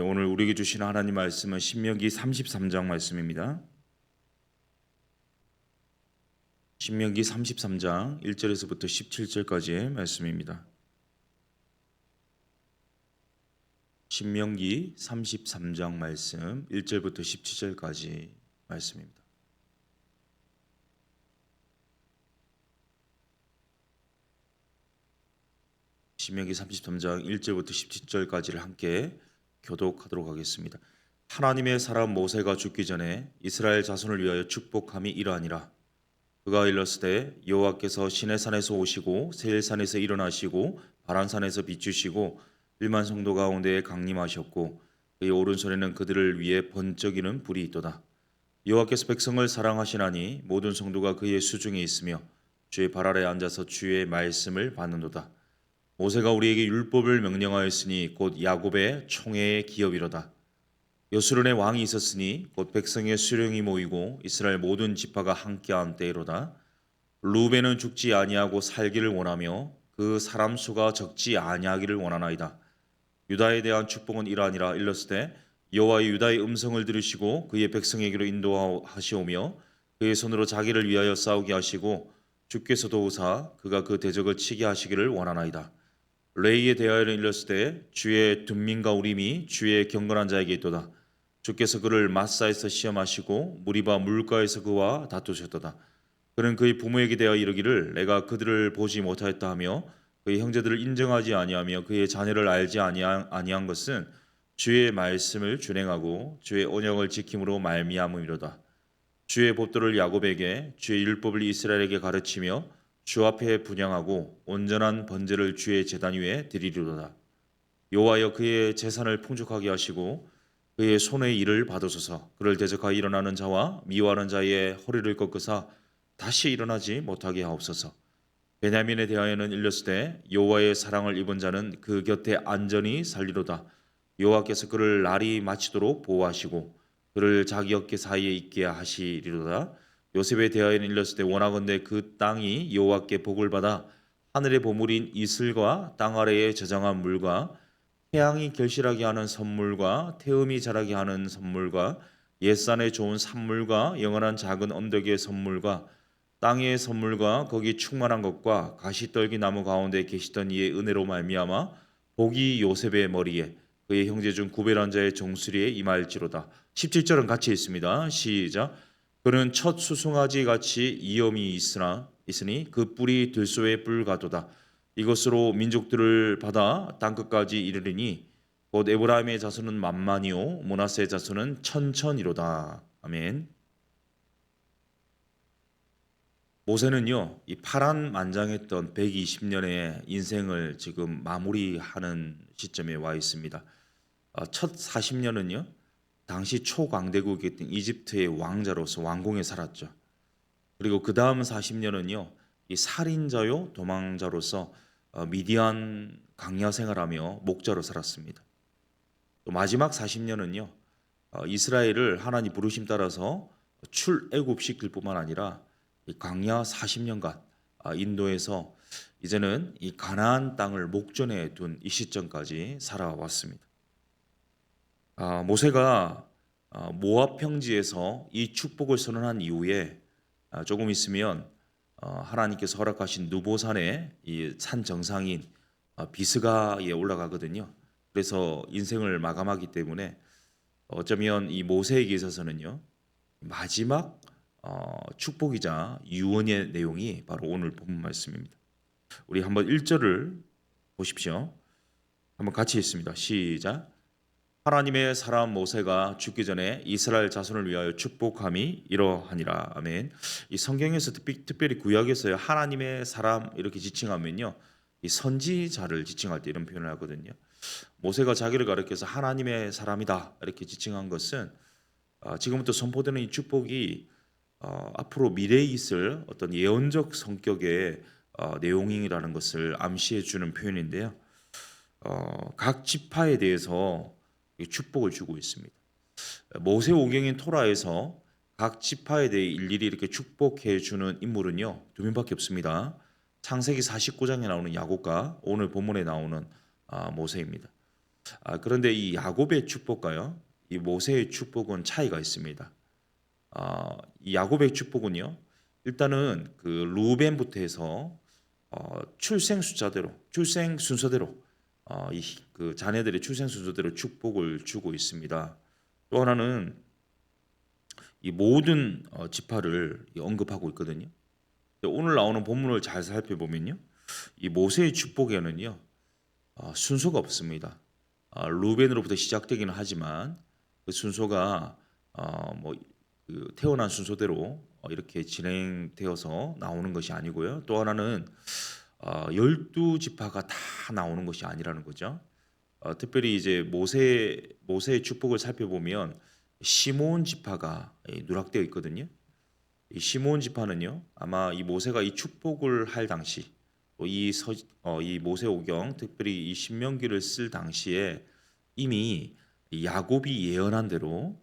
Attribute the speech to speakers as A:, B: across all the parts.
A: 오늘 우리에게 주신 하나님 말씀은 신명기 33장 말씀입니다. 신명기 33장 1절에서부터 17절까지의 말씀입니다. 신명기 33장 말씀 1절부터 17절까지 말씀입니다. 신명기 33장 1절부터 17절까지를 함께 교독하도록 하겠습니다. 하나님의 사람 모세가 죽기 전에 이스라엘 자손을 위하여 축복함이 이러하니라. 그가 일렀으되 여호와께서 시내산에서 오시고 세일산에서 일어나시고 바란산에서 비추시고 1만 성도 가운데에 강림하셨고 그의 오른손에는 그들을 위해 번쩍이는 불이 있도다. 여호와께서 백성을 사랑하시나니 모든 성도가 그의 수중에 있으며 주의 발 아래 앉아서 주의 말씀을 받는도다. 모세가 우리에게 율법을 명령하였으니 곧 야곱의 총회의 기업이로다. 여수론의 왕이 있었으니 곧 백성의 수령이 모이고 이스라엘 모든 지파가 함께한 때로다. 루벤은 죽지 아니하고 살기를 원하며 그 사람 수가 적지 아니하기를 원하나이다. 유다에 대한 축복은 이러하니라. 일렀으되 여호와의 유다의 음성을 들으시고 그의 백성에게로 인도하시오며 그의 손으로 자기를 위하여 싸우게 하시고 주께서 도우사 그가 그 대적을 치게 하시기를 원하나이다. 레이에 대하여는 일렀으되 주의 둔민과 우림이 주의 경건한 자에게 있도다. 주께서 그를 마사에서 시험하시고 무리바 물가에서 그와 다투셨도다. 그는 그의 부모에게 대하여 이르기를 내가 그들을 보지 못하였다 하며 그의 형제들을 인정하지 아니하며 그의 자녀를 알지 아니한 것은 주의 말씀을 준행하고 주의 언약을 지킴으로 말미암음이로다. 주의 법도를 야곱에게 주의 율법을 이스라엘에게 가르치며 주 앞에 분향하고 온전한 번제를 주의 제단 위에 드리리로다. 여호와여 그의 재산을 풍족하게 하시고 그의 손의 일을 받으소서. 그를 대적하여 일어나는 자와 미워하는 자의 허리를 꺾으사 다시 일어나지 못하게 하옵소서. 베냐민에 대하여는 일렀으되 여호와의 사랑을 입은 자는 그 곁에 안전히 살리로다. 여호와께서 그를 날이 마치도록 보호하시고 그를 자기 어깨 사이에 있게 하시리로다. 요셉에 대하여는 일렀으되 원하건대 그 땅이 여호와께 복을 받아 하늘의 보물인 이슬과 땅 아래에 저장한 물과 태양이 결실하게 하는 선물과 태음이 자라게 하는 선물과 옛산의 좋은 산물과 영원한 작은 언덕의 선물과 땅의 선물과 거기 충만한 것과 가시떨기 나무 가운데 계시던 이의 은혜로 말미암아 복이 요셉의 머리에 그의 형제 중 구별한 자의 정수리에 임할지로다. 17절은 같이 있습니다. 시작. 그는 첫 수송아지 같이 이염이 있으니 그 뿔이 들소의 뿔 같도다. 이것으로 민족들을 받아 땅끝까지 이르리니 곧 에브라임의 자손은 만만이요 므낫세의 자손은 천천이로다. 아멘. 모세는요, 이 파란만장했던 120년의 인생을 지금 마무리하는 시점에 와 있습니다. 첫 40년은요, 당시 초강대국이었던 이집트의 왕자로서 왕궁에 살았죠. 그리고 그 다음 40년은요, 이 살인자요 도망자로서 미디안 강야 생활하며 목자로 살았습니다. 또 마지막 40년은요, 이스라엘을 하나님 부르심 따라서 출애굽시킬 뿐만 아니라 이 광야 40년간 인도에서 이제는 이 가나안 땅을 목전에 둔 이 시점까지 살아왔습니다. 모세가 모압 평지에서 이 축복을 선언한 이후에 조금 있으면 하나님께서 허락하신 누보산의 이 산 정상인 비스가에 올라가거든요. 그래서 인생을 마감하기 때문에 어쩌면 이 모세에게 있어서는요, 마지막 축복이자 유언의 내용이 바로 오늘 본문 말씀입니다. 우리 한번 1절을 보십시오. 한번 같이 읽습니다. 시작. 하나님의 사람 모세가 죽기 전에 이스라엘 자손을 위하여 축복함이 이러하니라. 아멘. 이 성경에서 특별히 구약에서요, 하나님의 사람 이렇게 지칭하면요, 이 선지자를 지칭할 때 이런 표현을 하거든요. 모세가 자기를 가리켜서 하나님의 사람이다 이렇게 지칭한 것은 지금부터 선포되는 이 축복이 앞으로 미래에 있을 어떤 예언적 성격의 내용이라는 것을 암시해 주는 표현인데요. 각 지파에 대해서 축복을 주고 있습니다. 모세 오경인 토라에서 각 지파에 대해 일일이 이렇게 축복해 주는 인물은요, 두 명밖에 없습니다. 창세기 49장에 나오는 야곱과 오늘 본문에 나오는 모세입니다. 그런데 이 야곱의 축복과요, 이 모세의 축복은 차이가 있습니다. 이 야곱의 축복은요, 일단은 그 루벤부터 해서 출생 숫자대로, 출생 순서대로 이 그 자녀들의 출생 순서대로 축복을 주고 있습니다. 또 하나는 이 모든 지파를 언급하고 있거든요. 오늘 나오는 본문을 잘 살펴보면요, 이 모세의 축복에는요 순서가 없습니다. 루벤으로부터 시작되기는 하지만 그 순서가 뭐그 태어난 순서대로 이렇게 진행되어서 나오는 것이 아니고요. 또 하나는 12지파가 다 나오는 것이 아니라는 거죠. 특별히 이제 모세의 축복을 살펴보면 시므온 지파가 누락되어 있거든요. 이 시므온 지파는요, 아마 이 모세가 이 축복을 할 당시, 이 모세오경, 특별히 이 신명기를 쓸 당시에 이미 이 야곱이 예언한 대로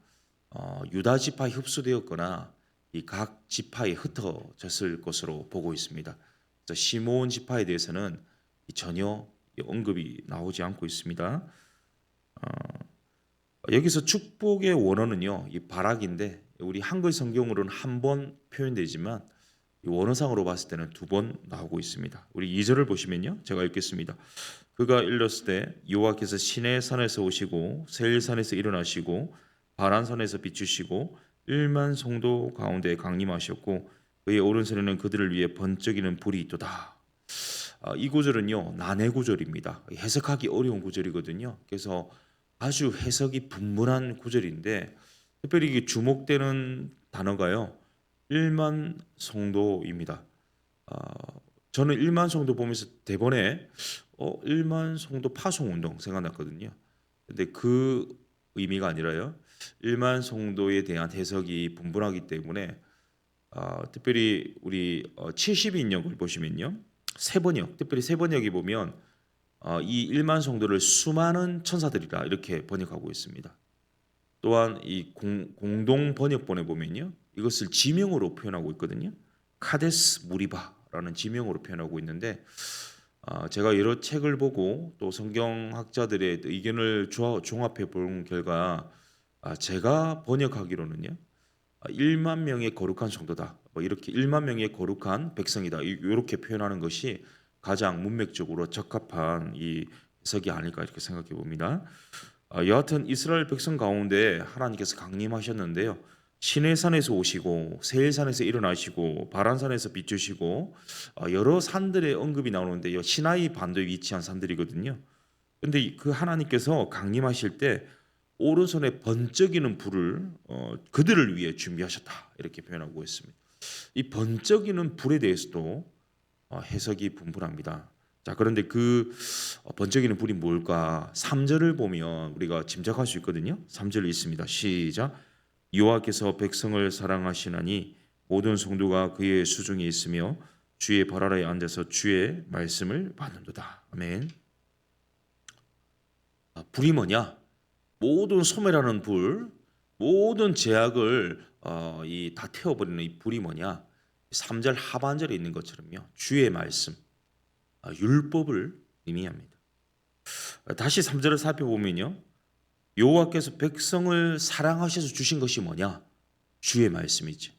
A: 유다 지파에 흡수되었거나 이 각 지파에 흩어졌을 것으로 보고 있습니다. 그래서 시므온 지파에 대해서는 전혀 언급이 나오지 않고 있습니다. 여기서 축복의 원어는요, 이 바락인데 우리 한글 성경으로는 한 번 표현되지만 이 원어상으로 봤을 때는 두 번 나오고 있습니다. 우리 2절을 보시면요, 제가 읽겠습니다. 그가 일렀을 때 여호와께서 시내 산에서 오시고 세일산에서 일어나시고 바란산에서 비추시고 1만 성도 가운데 강림하셨고 그의 오른손에는 그들을 위해 번쩍이는 불이 있도다. 이 구절은요, 난해 구절입니다. 해석하기 어려운 구절이거든요. 그래서 아주 해석이 분분한 구절인데 특별히 이게 주목되는 단어가요, 1만 성도입니다. 저는 1만 성도 보면서 대번에 1만 성도 파송 운동 생각났거든요. 근데 그 의미가 아니라요, 1만 성도에 대한 해석이 분분하기 때문에 특별히 우리 70인역을 보시면요, 세번역, 특별히 세번역이 보면 이 1만 성도를 수많은 천사들이라 이렇게 번역하고 있습니다. 또한 이 공동 번역본에 보면요, 이것을 지명으로 표현하고 있거든요. 카데스 무리바라는 지명으로 표현하고 있는데 제가 여러 책을 보고 또 성경학자들의 의견을 종합해 본 결과 제가 번역하기로는요, 1만 명의 거룩한 성도다, 뭐 이렇게 1만 명의 거룩한 백성이다, 이렇게 표현하는 것이 가장 문맥적으로 적합한 이 해석이 아닐까 이렇게 생각해 봅니다. 여하튼 이스라엘 백성 가운데 하나님께서 강림하셨는데요, 시내산에서 오시고 세일산에서 일어나시고 바란산에서 비추시고 여러 산들의 언급이 나오는데요, 시나이 반도에 위치한 산들이거든요. 그런데 그 하나님께서 강림하실 때 오른손에 번쩍이는 불을 그들을 위해 준비하셨다 이렇게 표현하고 있습니다. 이 번쩍이는 불에 대해서도 해석이 분분합니다. 자, 그런데 그 번쩍이는 불이 뭘까? 3절을 보면 우리가 짐작할 수 있거든요. 3절 있습니다. 시작. 여호와께서 백성을 사랑하시나니 모든 성도가 그의 수중에 있으며 주의 발 아래에 앉아서 주의 말씀을 받는도다. 아멘. 불이 뭐냐? 모든 소멸하는 불, 모든 제약을 다 태워버리는 이 불이 뭐냐? 3절 하반절에 있는 것처럼요, 주의 말씀, 율법을 의미합니다. 다시 3절을 살펴보면요, 여호와께서 백성을 사랑하셔서 주신 것이 뭐냐? 주의 말씀이죠.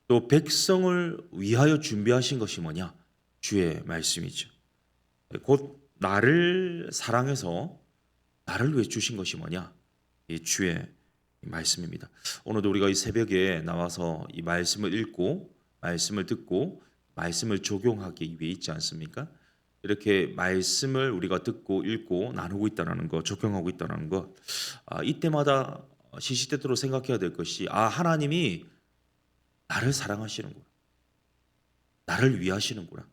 A: 또 백성을 위하여 준비하신 것이 뭐냐? 주의 말씀이죠. 곧 나를 사랑해서 나를 위해 주신 것이 뭐냐? 이 주의 말씀입니다. 오늘도 우리가 이 새벽에 나와서 이 말씀을 읽고 말씀을 듣고 말씀을 적용하기 위해 있지 않습니까? 이렇게 말씀을 우리가 듣고 읽고 나누고 있다는 것, 적용하고 있다는 것, 이때마다 시시때때로 생각해야 될 것이 하나님이 나를 사랑하시는구나, 나를 위하시는구나,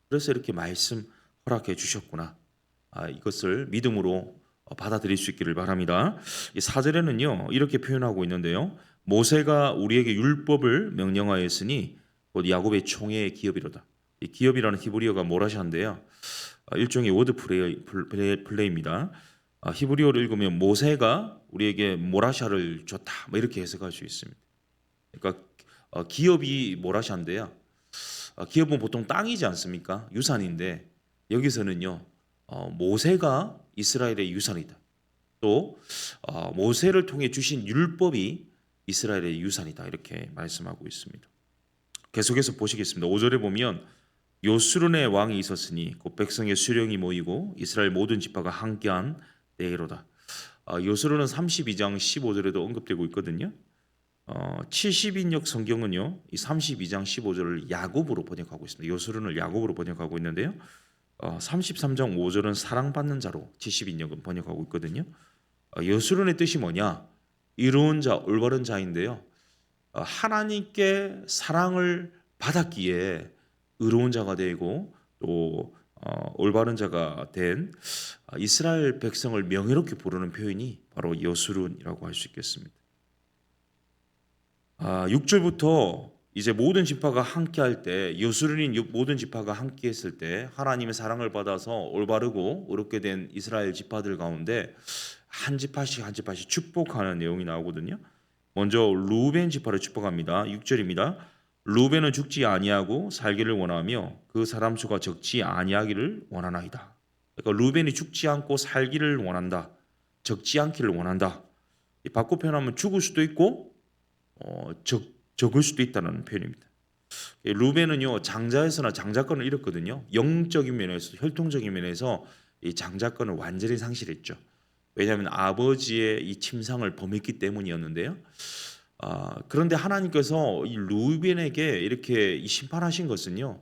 A: 그래서 이렇게 말씀 허락해 주셨구나, 이것을 믿음으로 받아들일 수 있기를 바랍니다. 이 4절에는요 이렇게 표현하고 있는데요, 모세가 우리에게 율법을 명령하였으니 곧 야곱의 총회의 기업이로다. 이 기업이라는 히브리어가 모라샤인데요, 일종의 워드 플레이입니다. 히브리어를 읽으면 모세가 우리에게 모라샤를 줬다, 뭐 이렇게 해석할 수 있습니다. 그러니까 기업이 모라샤인데요, 기업은 보통 땅이지 않습니까? 유산인데 여기서는요 모세가 이스라엘의 유산이다. 또 모세를 통해 주신 율법이 이스라엘의 유산이다. 이렇게 말씀하고 있습니다. 계속해서 보시겠습니다. 5절에 보면 요스룬의 왕이 있었으니 곧 백성의 수령이 모이고 이스라엘 모든 지파가 함께한 때이로다. 요스룬은 32장 15절에도 언급되고 있거든요. 70인역 성경은요, 이 32장 15절을 야곱으로 번역하고 있습니다. 요스룬을 야곱으로 번역하고 있는데요. 33장 5절은 사랑받는 자로 70인역은 번역하고 있거든요. 요스룬의 뜻이 뭐냐? 이로운 자, 올바른 자인데요. 하나님께 사랑을 받았기에 의로운 자가 되고 또 올바른 자가 된 이스라엘 백성을 명예롭게 부르는 표현이 바로 여수룬이라고 할 수 있겠습니다. 6절부터 이제 모든 지파가 함께할 때, 여수룬인 모든 지파가 함께했을 때 하나님의 사랑을 받아서 올바르고 의롭게 된 이스라엘 지파들 가운데 한 지파씩 한 지파씩 축복하는 내용이 나오거든요. 먼저 루벤 지파를 축복합니다. 6절입니다. 루벤은 죽지 아니하고 살기를 원하며 그 사람 수가 적지 아니하기를 원하나이다. 그러니까 루벤이 죽지 않고 살기를 원한다. 적지 않기를 원한다. 바꿔 표현하면 죽을 수도 있고 적을 수도 있다는 표현입니다. 루벤은요, 장자에서나 장자권을 잃었거든요. 영적인 면에서, 혈통적인 면에서 이 장자권을 완전히 상실했죠. 왜냐하면 아버지의 이 침상을 범했기 때문이었는데요. 그런데 하나님께서 이 루벤에게 이렇게 심판하신 것은요,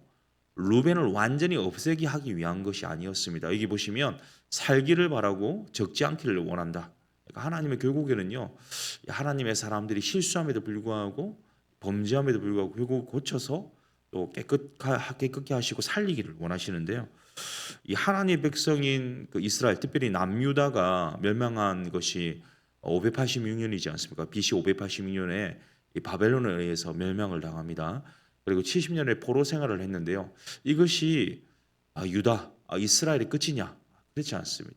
A: 루벤을 완전히 없애게 하기 위한 것이 아니었습니다. 여기 보시면 살기를 바라고 적지 않기를 원한다. 그러니까 하나님의 결국에는요, 하나님의 사람들이 실수함에도 불구하고 범죄함에도 불구하고 결국 고쳐서 또 깨끗하게 하시고 살리기를 원하시는데요. 이 하나님의 백성인 그 이스라엘, 특별히 남유다가 멸망한 것이 586년이지 않습니까? BC 586년에 바벨론에 의해서 멸망을 당합니다. 그리고 70년의 포로 생활을 했는데요. 이것이 유다, 이스라엘의 끝이냐? 그렇지 않습니다.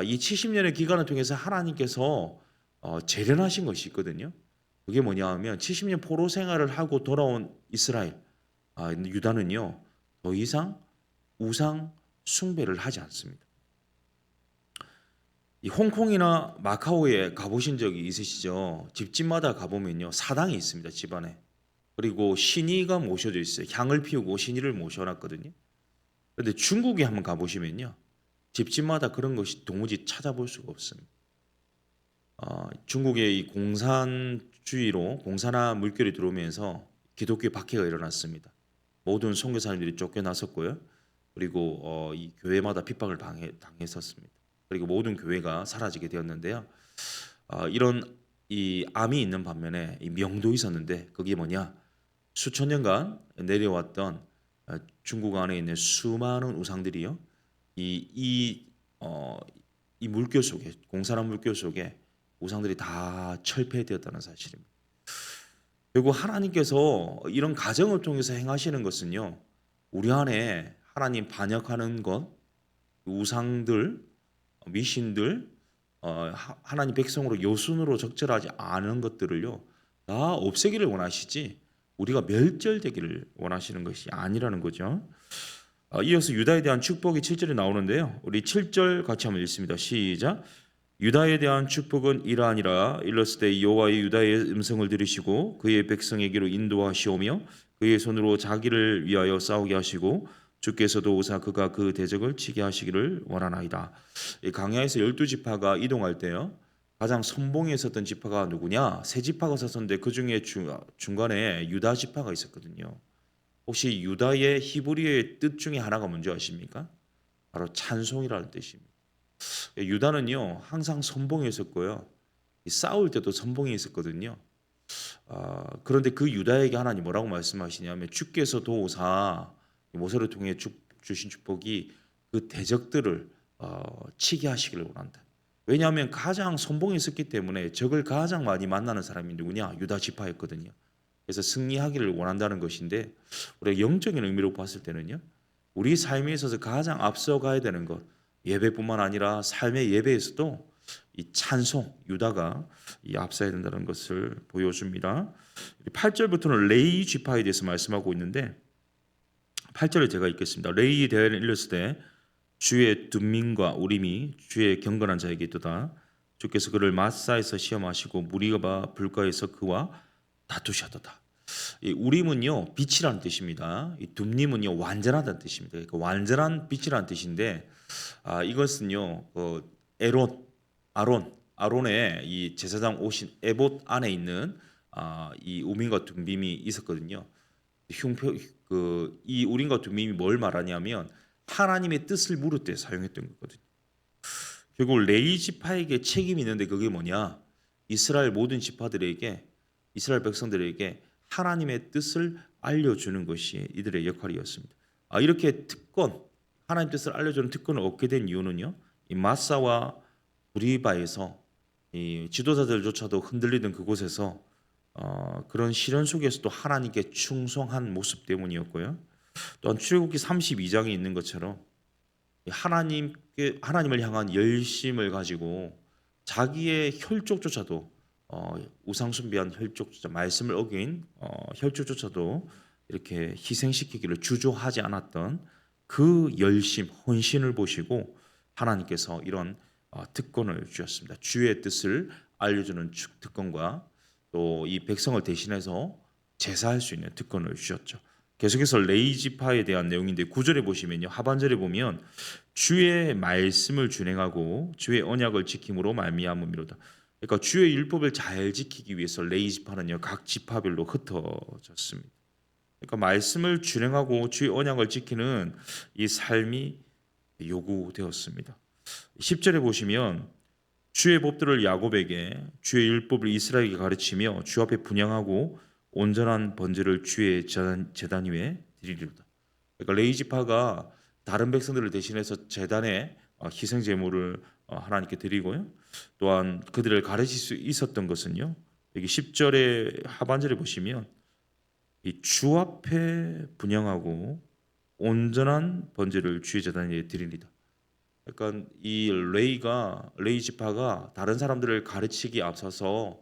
A: 이 70년의 기간을 통해서 하나님께서 재련하신 것이 있거든요. 그게 뭐냐 하면 70년 포로 생활을 하고 돌아온 이스라엘, 유다는요, 더 이상 우상 숭배를 하지 않습니다. 이 홍콩이나 마카오에 가보신 적이 있으시죠? 집집마다 가보면요, 사당이 있습니다. 집안에. 그리고 신이가 모셔져 있어요. 향을 피우고 신이를 모셔놨거든요. 그런데 중국에 한번 가보시면요, 집집마다 그런 것이 도무지 찾아볼 수가 없습니다. 중국의 이 공산주의로 공산화 물결이 들어오면서 기독교 박해가 일어났습니다. 모든 선교사님들이 쫓겨났었고요. 그리고 이 교회마다 핍박을 당했었습니다. 그리고 모든 교회가 사라지게 되었는데요. 이런 이 암이 있는 반면에 이 명도 있었는데 그게 뭐냐? 수천 년간 내려왔던 중국 안에 있는 수많은 우상들이요. 이 물결 속에, 공산화 물결 속에 우상들이 다 철폐되었다는 사실입니다. 그리고 하나님께서 이런 가정을 통해서 행하시는 것은요, 우리 안에 하나님 반역하는 것, 우상들, 미신들, 하나님 백성으로 요순으로 적절하지 않은 것들을요, 다 없애기를 원하시지 우리가 멸절되기를 원하시는 것이 아니라는 거죠. 이어서 유다에 대한 축복이 7절에 나오는데요. 우리 7절 같이 한번 읽습니다. 시작. 유다에 대한 축복은 이러하니라. 일렀을 때 여호와의 유다의 음성을 들으시고 그의 백성에게로 인도하시오며 그의 손으로 자기를 위하여 싸우게 하시고 주께서도 오사 그가 그 대적을 치게 하시기를 원하나이다. 강야에서 12지파가 이동할 때요, 가장 선봉에 있었던 지파가 누구냐? 세 지파가 섰었는데 그 중에 중간에 유다 지파가 있었거든요. 혹시 유다의 히브리어의 뜻 중에 하나가 뭔지 아십니까? 바로 찬송이라는 뜻입니다. 유다는요, 항상 선봉에 있었고요, 싸울 때도 선봉에 있었거든요. 그런데 그 유다에게 하나님 뭐라고 말씀하시냐면 주께서 도우사, 모세를 통해 주신 축복이 그 대적들을 치게 하시기를 원한다. 왜냐하면 가장 선봉에 있었기 때문에 적을 가장 많이 만나는 사람이 누구냐? 유다 지파였거든요. 그래서 승리하기를 원한다는 것인데, 우리가 영적인 의미로 봤을 때는요, 우리 삶에 있어서 가장 앞서가야 되는 것, 예배뿐만 아니라 삶의 예배에서도 이 찬송, 유다가 이 앞서야 된다는 것을 보여줍니다. 8절부터는 레위 지파에 대해서 말씀하고 있는데, 8절을 제가 읽겠습니다. 레위에 대하여 일렀을 때 주의 둠민과 우림이 주의 경건한 자에게 있도다. 주께서 그를 마사에서 시험하시고 무리가 불가에서 그와 다투셨도다. 이 우림은요 빛이라는 뜻입니다. 이 둠님은요 완전하다는 뜻입니다. 그러니까 완전한 빛이라는 뜻인데 이것은요 에론 아론의 이 제사장 옷인 에봇 안에 있는 이 우림과 둠빔이 있었거든요. 흉표 이 우림과 둠빔이 뭘 말하냐면 하나님의 뜻을 물을 때 사용했던 거거든요. 결국 레위 지파에게 책임이 있는데 그게 뭐냐? 이스라엘 모든 지파들에게 이스라엘 백성들에게 하나님의 뜻을 알려주는 것이 이들의 역할이었습니다. 이렇게 하나님 뜻을 알려주는 특권을 얻게 된 이유는요. 이 마사와 브리바에서 이 지도자들조차도 흔들리던 그곳에서 그런 시련 속에서도 하나님께 충성한 모습 때문이었고요. 또한 출애굽기 32장에 있는 것처럼 하나님을 향한 열심을 가지고 자기의 혈족조차도 우상 숭배한 혈족조차 말씀을 어긴 혈족조차도 이렇게 희생시키기를 주저하지 않았던 그 열심, 헌신을 보시고 하나님께서 이런 특권을 주셨습니다. 주의 뜻을 알려주는 특권과 또 이 백성을 대신해서 제사할 수 있는 특권을 주셨죠. 계속해서 레위 지파에 대한 내용인데 9절에 보시면요. 하반절에 보면 주의 말씀을 준행하고 주의 언약을 지킴으로 말미암음이로다. 그러니까 주의 율법을 잘 지키기 위해서 레위 지파는요. 각 지파별로 흩어졌습니다. 그러니까 말씀을 준행하고 주의 언약을 지키는 이 삶이 요구되었습니다. 10절에 보시면 주의 법들을 야곱에게 주의 율법을 이스라엘에게 가르치며 주 앞에 분향하고 온전한 번제를 주의 제단 위에 드리리로다. 그러니까 레위 지파가 다른 백성들을 대신해서 제단에 희생 제물을 하나님께 드리고요. 또한 그들을 가르칠 수 있었던 것은요. 여기 10절의 하반절에 보시면 이 주 앞에 분향하고 온전한 번제를 주의 제단 위에 드립니다. 그러니까 이 레위 지파가 다른 사람들을 가르치기 앞서서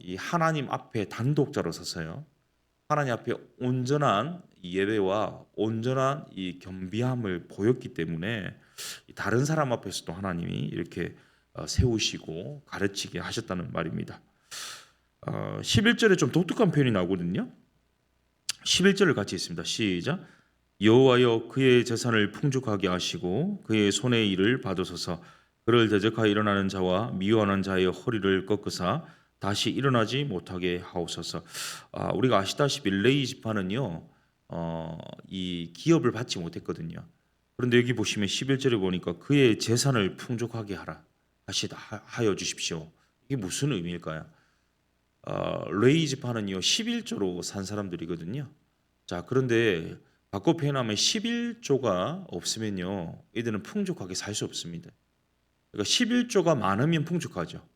A: 이 하나님 앞에 단독자로 서서요. 하나님 앞에 온전한 예배와 온전한 이 겸비함을 보였기 때문에 다른 사람 앞에서도 하나님이 이렇게 세우시고 가르치게 하셨다는 말입니다. 11절에 좀 독특한 표현이 나오거든요. 11절을 같이 읽습니다. 시작. 여호와여 그의 재산을 풍족하게 하시고 그의 손의 일을 받으소서. 그를 대적하여 일어나는 자와 미워하는 자의 허리를 꺾으사 다시 일어나지 못하게 하옵소서. 우리가 아시다시피 레위 지파는요 이 기업을 받지 못했거든요. 그런데 여기 보시면 11절에 보니까 그의 재산을 풍족하게 하여 주십시오. 이게 무슨 의미일까요? 레위 지파는요 11조로 산 사람들이거든요. 자, 그런데 바꿔 표현하면 11조가 없으면요 이들은 풍족하게 살 수 없습니다. 그러니까 11조가 많으면 풍족하죠.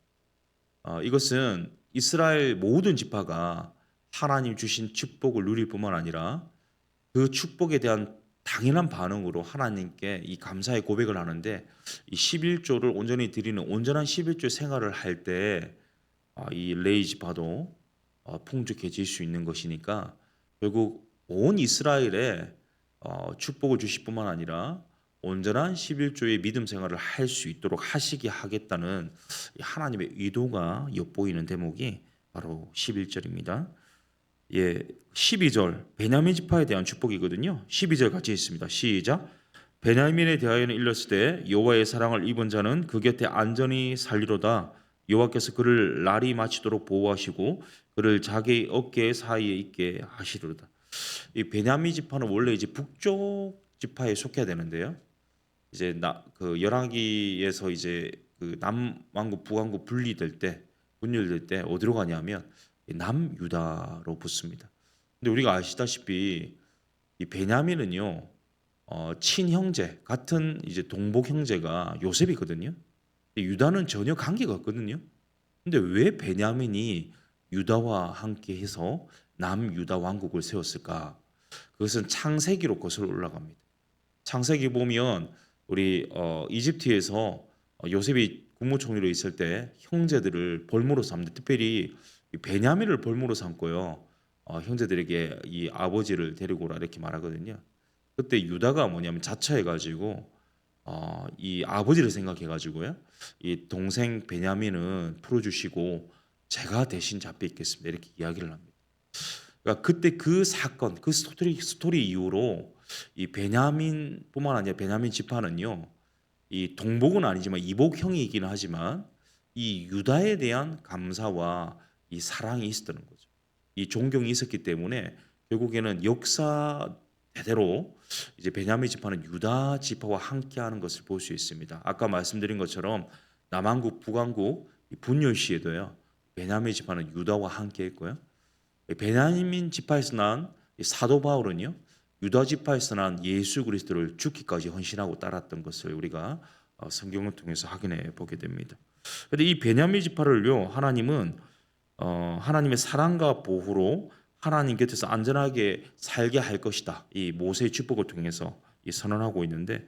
A: 이것은 이스라엘 모든 지파가 하나님 주신 축복을 누릴 뿐만 아니라 그 축복에 대한 당연한 반응으로 하나님께 이 감사의 고백을 하는데 이 11조를 온전히 드리는 온전한 11조 생활을 할 때 이 레위 지파도 풍족해질 수 있는 것이니까 결국 온 이스라엘에 축복을 주실 뿐만 아니라 온전한 11조의 믿음 생활을 할 수 있도록 하겠다는 하나님의 의도가 엿보이는 대목이 바로 11절입니다. 12절 베냐민 지파에 대한 축복이거든요. 12절 같이 있습니다. 시작. 베냐민에 대하여는 일렀을 때 여호와의 사랑을 입은 자는 그 곁에 안전히 살리로다. 여호와께서 그를 날이 마치도록 보호하시고 그를 자기의 어깨 사이에 있게 하시리로다. 이 베냐민 지파는 원래 이제 북쪽 지파에 속해야 되는데요. 이제 그 열왕기에서 이제 그 남왕국 북왕국 분열될 때 어디로 가냐면 남유다로 붙습니다. 근데 우리가 아시다시피 이 베냐민은요 친형제 같은 이제 동복 형제가 요셉이거든요. 유다는 전혀 관계가 없거든요. 근데 왜 베냐민이 유다와 함께해서 남유다 왕국을 세웠을까? 그것은 창세기로 거슬러 올라갑니다. 창세기 보면 우리 이집트에서 요셉이 국무총리로 있을 때 형제들을 볼모로 삼는데 특별히 베냐민을 볼모로 삼고요. 형제들에게 이 아버지를 데리고 오라 이렇게 말하거든요. 그때 유다가 뭐냐면 자처해가지고 이 아버지를 생각해가지고요, 이 동생 베냐민은 풀어주시고 제가 대신 잡혀 있겠습니다, 이렇게 이야기를 합니다. 그러니까 그때 그 사건, 그 스토리 이후로 이 베냐민뿐만 아니라 베냐민 지파는요, 이 동복은 아니지만 이복형이긴 하지만 이 유다에 대한 감사와 이 사랑이 있었던 거죠. 이 존경이 있었기 때문에 결국에는 역사 대대로 이제 베냐민 지파는 유다 지파와 함께하는 것을 볼 수 있습니다. 아까 말씀드린 것처럼 남한국, 북한국 분열 시에도요, 베냐민 지파는 유다와 함께했고요. 베냐민 지파에서 난 사도 바울은요, 유다 지파에서 난 예수 그리스도를 죽기까지 헌신하고 따랐던 것을 우리가 성경을 통해서 확인해 보게 됩니다. 그런데 이 베냐민 지파를요, 하나님은 하나님의 사랑과 보호로 하나님 곁에서 안전하게 살게 할 것이다, 이 모세의 축복을 통해서 이 선언하고 있는데,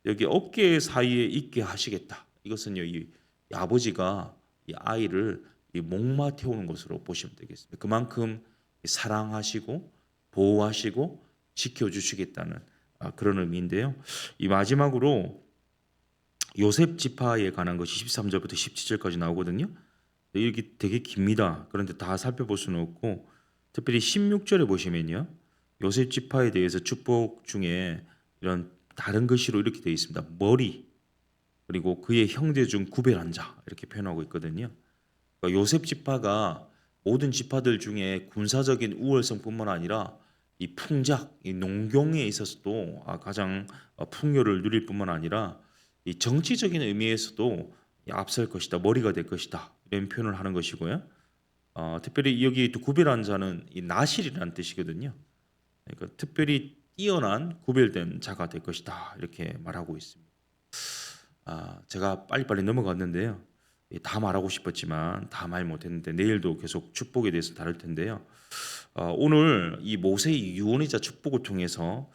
A: 여기 어깨 사이에 있게 하시겠다, 이것은요, 이 아버지가 이 아이를 이 목마 태우는 것으로 보시면 되겠습니다. 그만큼 사랑하시고 보호하시고 지켜주시겠다는 그런 의미인데요. 이 마지막으로 요셉 지파에 관한 것이 13절부터 17절까지 나오거든요. 이게 되게 깁니다. 그런데 다 살펴볼 수는 없고, 특별히 16절에 보시면요, 요셉 지파에 대해서 축복 중에 이런 다른 글씨로 이렇게 되어 있습니다. 머리, 그리고 그의 형제 중 구별한 자, 이렇게 표현하고 있거든요. 그러니까 요셉 지파가 모든 지파들 중에 군사적인 우월성뿐만 아니라 이 풍작, 이 농경에 있어서도 가장 풍요를 누릴 뿐만 아니라 이 정치적인 의미에서도 앞설 것이다, 머리가 될 것이다, 이런 표현을 하는 것이고요. 특별히 여기 또 구별한 자는 이 나실이라는 뜻이거든요. 그러니까 특별히 뛰어난 구별된 자가 될 것이다, 이렇게 말하고 있습니다. 제가 빨리빨리 넘어갔는데요. 다 말하고 싶었지만 다 말 못했는데 내일도 계속 축복에 대해서 다룰 텐데요. 오늘 이 모세의 유언이자 축복을 통해서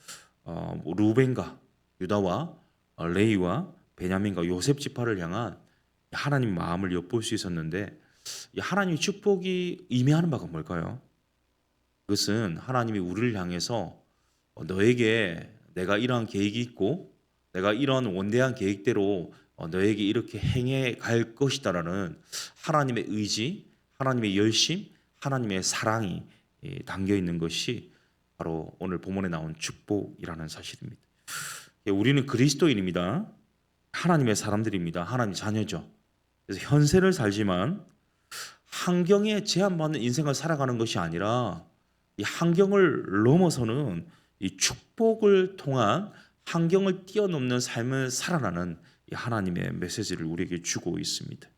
A: 루벤과 유다와 레이와 베냐민과 요셉 지파를 향한 하나님 마음을 엿볼 수 있었는데, 이 하나님의 축복이 의미하는 바가 뭘까요? 그것은 하나님이 우리를 향해서 너에게 내가 이러한 계획이 있고 내가 이런 원대한 계획대로 너에게 이렇게 행해 갈 것이다라는 하나님의 의지, 하나님의 열심, 하나님의 사랑이 담겨 있는 것이 바로 오늘 본문에 나온 축복이라는 사실입니다. 우리는 그리스도인입니다. 하나님의 사람들입니다. 하나님 자녀죠. 그래서 현세를 살지만 환경에 제한받는 인생을 살아가는 것이 아니라 이 환경을 넘어서는 이 축복을 통한 환경을 뛰어넘는 삶을 살아가는 이 하나님의 메시지를 우리에게 주고 있습니다.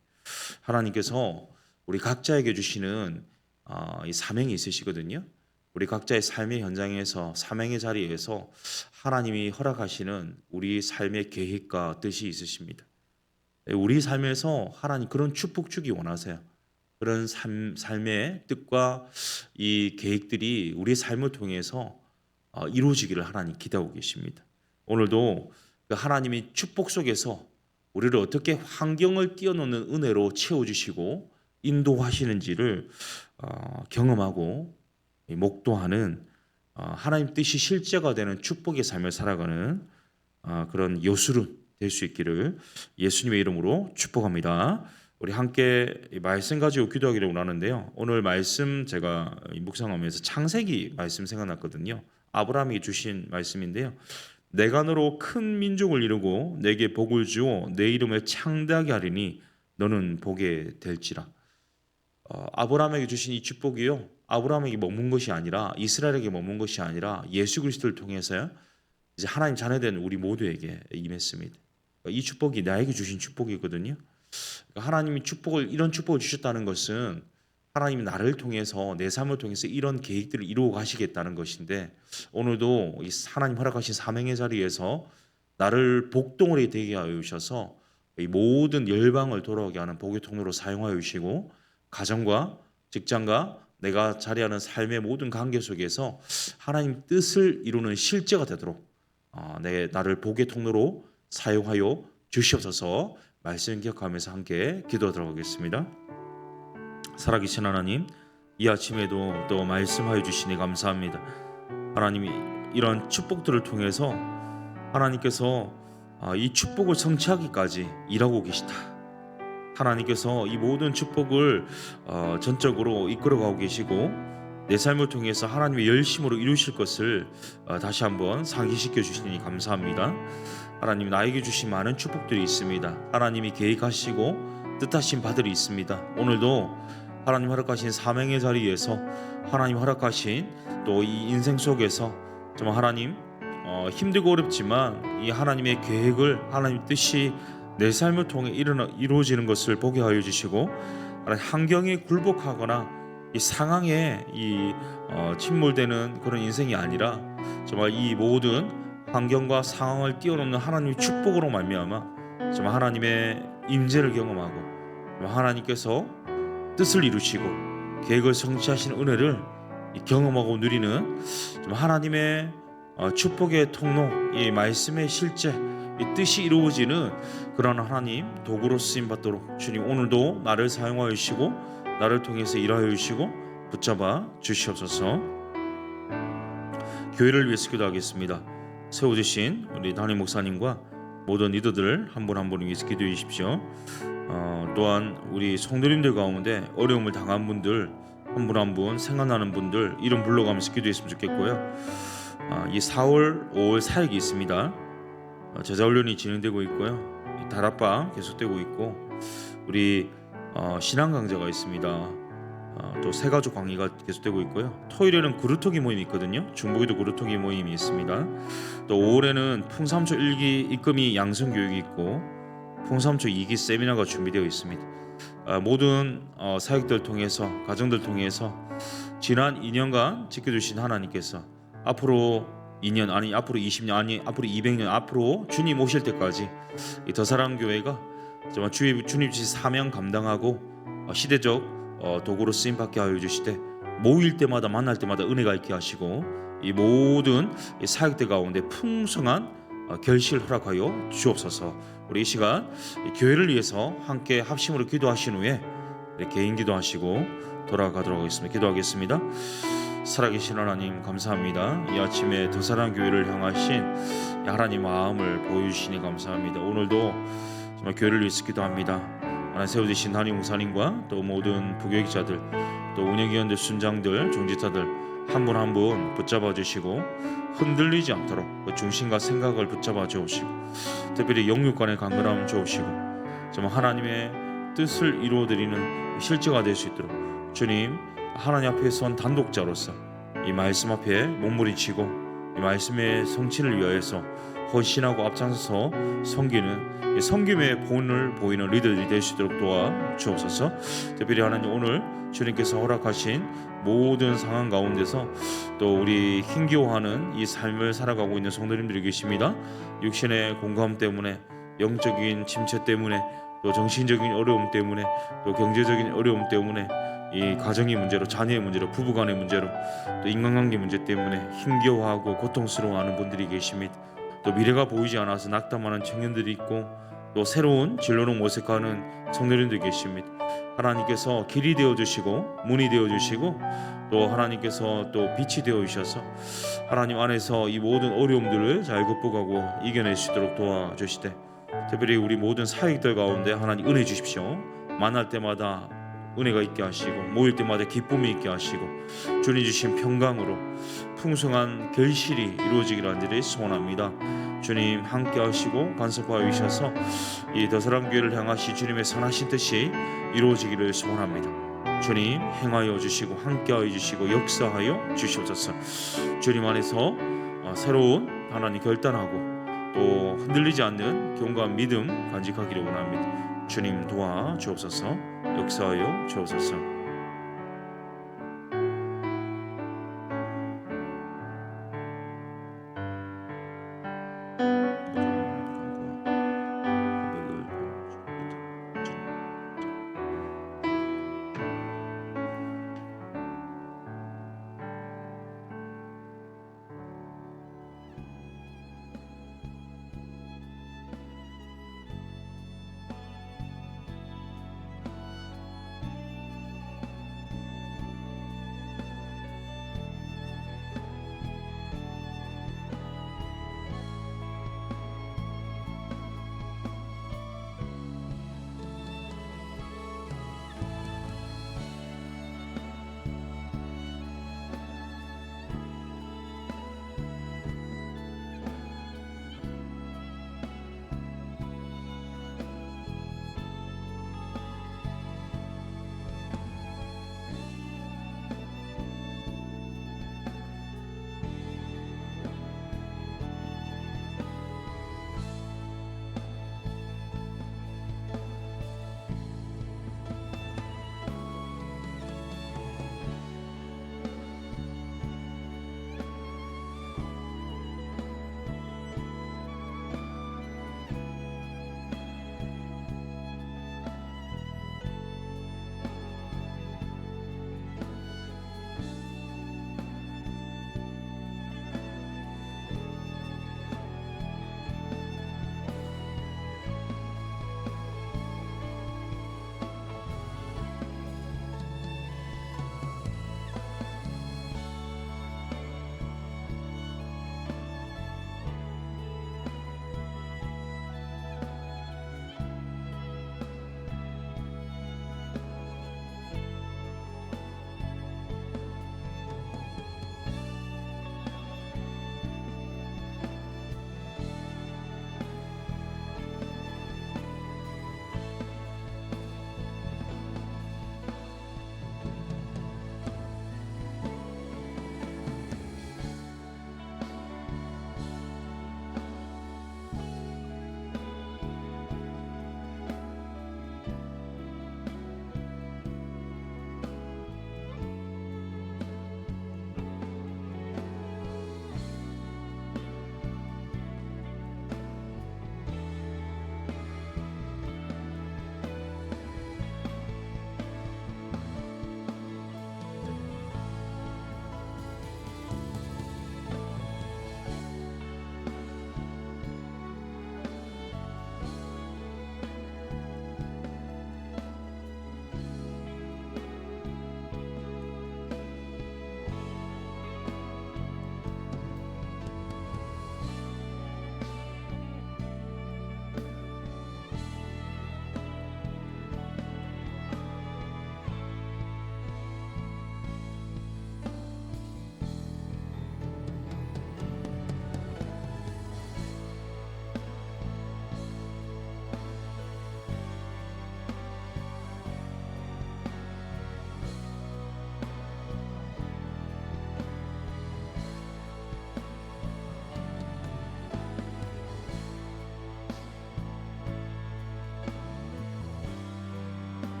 A: 하나님께서 우리 각자에게 주시는 이 사명이 있으시거든요. 우리 각자의 삶의 현장에서, 사명의 자리에서 하나님이 허락하시는 우리 삶의 계획과 뜻이 있으십니다. 우리 삶에서 하나님 그런 축복 주기 원하세요. 그런 삶의 뜻과 이 계획들이 우리의 삶을 통해서 이루어지기를 하나님 기대하고 계십니다. 오늘도 그 하나님이 축복 속에서 우리를 어떻게 환경을 뛰어넘는 은혜로 채워주시고 인도하시는지를 경험하고 목도하는 하나님 뜻이 실제가 되는 축복의 삶을 살아가는 그런 여수름 될 수 있기를 예수님의 이름으로 축복합니다. 우리 함께 말씀 가지고 기도하기를 원하는데요. 오늘 말씀 제가 묵상하면서 창세기 말씀 생각났거든요. 아브라함이 주신 말씀인데요. 내가 너로 큰 민족을 이루고 내게 복을 주어 내 이름을 창대하게 하리니 너는 복이 될지라. 아브라함에게 주신 이 축복이요, 아브라함에게 머문 것이 아니라, 이스라엘에게 머문 것이 아니라 예수 그리스도를 통해서 이제 하나님 자녀된 우리 모두에게 임했습니다. 이 축복이 나에게 주신 축복이거든요. 하나님이 이런 축복을 주셨다는 것은 하나님이 나를 통해서, 내 삶을 통해서 이런 계획들을 이루어 가시겠다는 것인데, 오늘도 이 하나님 허락하신 사명의 자리에서 나를 복덩어리 되게 하여 주셔서 이 모든 열방을 돌아오게 하는 복의 통로로 사용하여 주시고, 가정과 직장과 내가 자리하는 삶의 모든 관계 속에서 하나님 뜻을 이루는 실제가 되도록 나를 복의 통로로 사용하여 주시옵소서. 말씀 기억하면서 함께 기도하도록 하겠습니다. 살아계신 하나님, 이 아침에도 또 말씀하여 주시니 감사합니다. 하나님이 이런 축복들을 통해서 하나님께서 이 축복을 성취하기까지 일하고 계시다. 하나님께서 이 모든 축복을 전적으로 이끌어가고 계시고 내 삶을 통해서 하나님의 열심으로 이루실 것을 다시 한번 상기시켜 주시니 감사합니다. 하나님, 나에게 주신 많은 축복들이 있습니다. 하나님이 계획하시고 뜻하신 바들이 있습니다. 오늘도 하나님 허락하신 사명의 자리에서 하나님 허락하신 또 이 인생 속에서 정말 하나님 힘들고 어렵지만 이 하나님의 계획을, 하나님 뜻이 내 삶을 통해 이루어지는 것을 보게 하여 주시고, 환경에 굴복하거나 이 상황에 침몰되는 그런 인생이 아니라 정말 이 모든 환경과 상황을 뛰어넘는 하나님의 축복으로 말미암아 정말 하나님의 임재를 경험하고 하나님께서 뜻을 이루시고 계획을 성취하시는 은혜를 경험하고 누리는 정말 하나님의 축복의 통로, 이 말씀의 실제, 이 뜻이 이루어지는 그런 하나님 도구로 쓰임 받도록 주님 오늘도 나를 사용하여 주시고 나를 통해서 일하여 주시고 붙잡아 주시옵소서. 교회를 위해서 기도하겠습니다. 세워주신 우리 담임 목사님과 모든 리더들 한 분 한 분을 위해서 기도해 주십시오. 또한 우리 성도님들 가운데 어려움을 당한 분들 한 분 한 분 생각나는 분들 이름 불러가면서 기도했으면 좋겠고요. 이 4월 5월 사역이 있습니다. 제자훈련이 진행되고 있고요. 다락방 계속되고 있고 우리 신앙 강좌가 있습니다. 또 새가족 강의가 계속되고 있고요. 토요일에는 그루터기 모임이 있거든요. 중부에도 그루터기 모임이 있습니다. 또 5월에는 풍삼초 1기 입금이 양성교육이 있고 풍삼초 2기 세미나가 준비되어 있습니다. 모든 사역들 통해서 가정들 통해서 지난 2년간 지켜주신 하나님께서 앞으로 2년 아니 앞으로 20년 아니 앞으로 200년 앞으로 주님 오실 때까지 이 더사랑교회가 정말 주님 주신 사명 감당하고 시대적 도구로 쓰임 받게 하여 주시되 모일 때마다 만날 때마다 은혜가 있게 하시고 이 모든 사역들 가운데 풍성한 결실 허락하여 주옵소서. 우리 이 시간 교회를 위해서 함께 합심으로 기도하신 후에 개인 기도하시고 돌아가도록 하겠습니다. 기도하겠습니다. 살아계신 하나님 감사합니다. 이 아침에 더사랑 교회를 향하신 하나님 마음을 보여주시니 감사합니다. 오늘도 정말 교회를 위해서 기도합니다. 하나님 세워주신 담임 목사님과 또 모든 부교육자들 또 운영위원들 순장들 종지자들 한 분 한 분 붙잡아 주시고 흔들리지 않도록 그 중심과 생각을 붙잡아 주옵시고 특별히 영육간의 강건함 주옵시고 정말 하나님의 뜻을 이루어드리는 실제가 될 수 있도록 주님 하나님 앞에 선 단독자로서 이 말씀 앞에 몸부림치고 이 말씀의 성취를 위하여서 헌신하고 앞장서서 섬기는 섬김의 본을 보이는 리더들이 될 수 있도록 도와 주옵소서. 특별히 하나님 오늘 주님께서 허락하신 모든 상황 가운데서 또 우리 힘겨워하는 이 삶을 살아가고 있는 성도님들이 계십니다. 육신의 공감 때문에 영적인 침체 때문에 또 정신적인 어려움 때문에 또 경제적인 어려움 때문에 이 가정의 문제로 자녀의 문제로 부부간의 문제로 또 인간관계 문제 때문에 힘겨워하고 고통스러워하는 분들이 계십니다. 또 미래가 보이지 않아서 낙담하는 청년들이 있고 또 새로운 진로로 모색하는 성도님들이 계십니다. 하나님께서 길이 되어주시고 문이 되어주시고 또 하나님께서 또 빛이 되어주셔서 하나님 안에서 이 모든 어려움들을 잘 극복하고 이겨낼 수 있도록 도와주시되 특별히 우리 모든 사역들 가운데 하나님 은혜 주십시오. 만날 때마다 은혜가 있게 하시고 모일 때마다 기쁨이 있게 하시고 주님 주신 평강으로 풍성한 결실이 이루어지기를 간절히 소원합니다. 주님 함께 하시고 간섭하여 주셔서 이 더사랑교회를 향하시 주님의 선하신 뜻이 이루어지기를 소원합니다. 주님 행하여 주시고 함께하여 주시고 역사하여 주시옵소서. 주님 안에서 새로운 하나님 결단하고 또 흔들리지 않는 견고한 믿음 간직하기를 원합니다. 주님 도와 주옵소서. 역사하여 주옵소서.